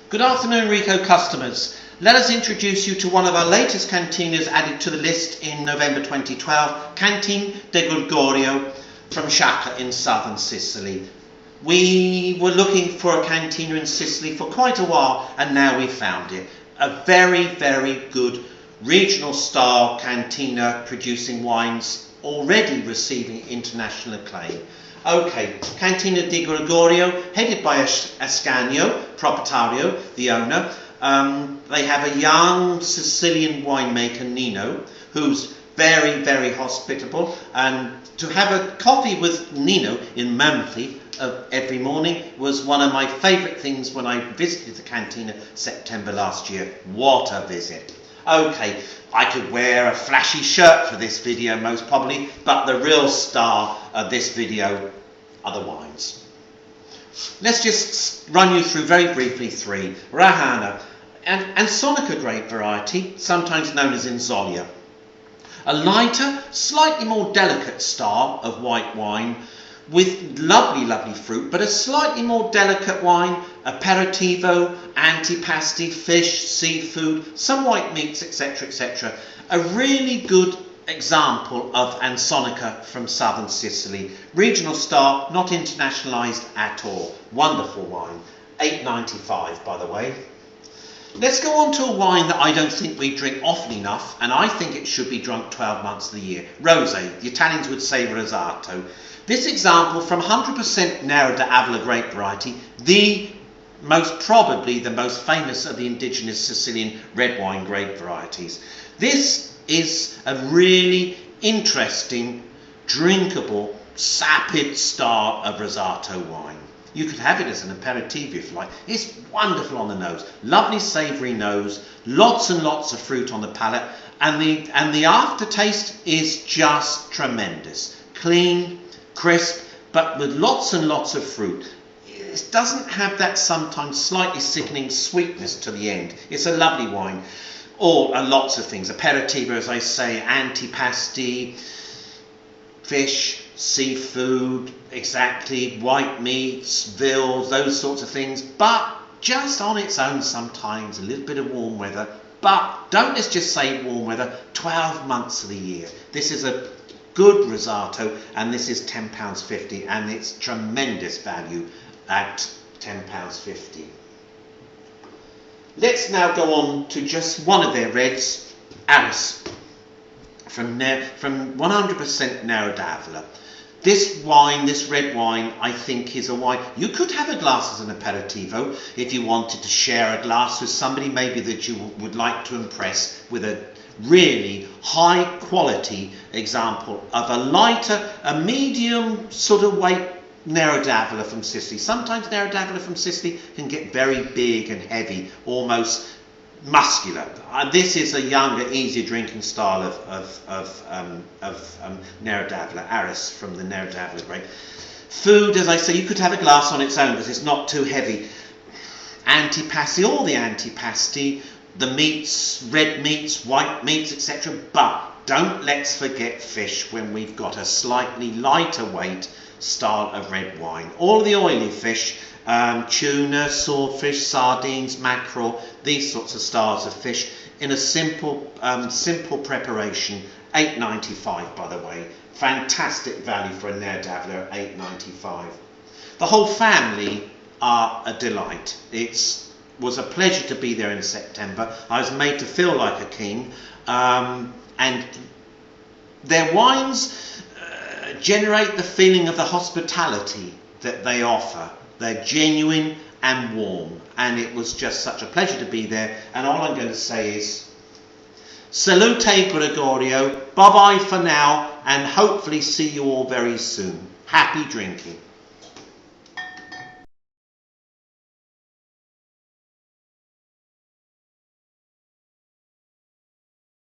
Good afternoon, Ricco customers. Let us introduce you to one of our latest cantinas added to the list in November 2012, Cantine De Gregorio from Sciacca in southern Sicily. We were looking for a cantina in Sicily for quite a while and now we found it. A very, very good regional style cantina producing wines already receiving international acclaim. Okay, Cantine De Gregorio, headed by Ascanio, proprietario, the owner. They have a young Sicilian winemaker, Nino, who's very, very hospitable. And to have a coffee with Nino in Monthly every morning was one of my favourite things when I visited the cantina September last year. What a visit. Okay, I could wear a flashy shirt for this video most probably, but the real star of this video are the wines. Let's just run you through very briefly three. Rahana and Sciacca grape variety, sometimes known as Inzolia. A lighter, slightly more delicate style of white wine with lovely, lovely fruit, but a slightly more delicate wine, aperitivo, antipasti, fish, seafood, some white meats, etc., etc. A really good example of Sciacca from southern Sicily. Regional style, not internationalised at all. Wonderful wine. $8.95 by the way. Let's go on to a wine that I don't think we drink often enough, and I think it should be drunk 12 months of the year. Rosé. The Italians would say rosato. This example from 100% Nero d'Avola grape variety, probably the most famous of the indigenous Sicilian red wine grape varieties. This is a really interesting, drinkable, sapid style of rosato wine. You could have it as an aperitif if you like. It's wonderful on the nose, lovely savoury nose, lots and lots of fruit on the palate, and the aftertaste is just tremendous. Clean, crisp, but with lots and lots of fruit. It doesn't have that sometimes slightly sickening sweetness to the end. It's a lovely wine. Or lots of things, aperitivo, as I say, antipasti, fish, seafood, exactly, white meats, veals, those sorts of things, but just on its own sometimes, a little bit of warm weather, but don't let's just say warm weather, 12 months of the year. This is a good rosato, and this is £10.50, and it's tremendous value at £10.50. Let's now go on to just one of their reds, Aris, from 100% Nero d'Avola. This wine, this red wine, I think is a wine you could have a glass as an aperitivo if you wanted to share a glass with somebody maybe that you would like to impress with a really high quality example of a lighter, a medium sort of weight Nero d'Avola from Sicily. Sometimes Nero d'Avola from Sicily can get very big and heavy, almost muscular. This is a younger, easier drinking style of Nero d'Avola, Aris from the Nero d'Avola grape. Food, as I say, you could have a glass on its own because it's not too heavy. Antipasti, all the antipasti, the meats, red meats, white meats, etc. But don't let's forget fish when we've got a slightly lighter weight style of red wine. All the oily fish, tuna, swordfish, sardines, mackerel, these sorts of styles of fish in a simple preparation. $8.95 by the way. Fantastic value for a Nero d'Avola at $8.95. The whole family are a delight. It was a pleasure to be there in September. I was made to feel like a king, and their wines generate the feeling of the hospitality that they offer. They're genuine and warm, and it was just such a pleasure to be there. And all I'm going to say is salute Gregorio, bye bye for now, and hopefully see you all very soon. Happy drinking.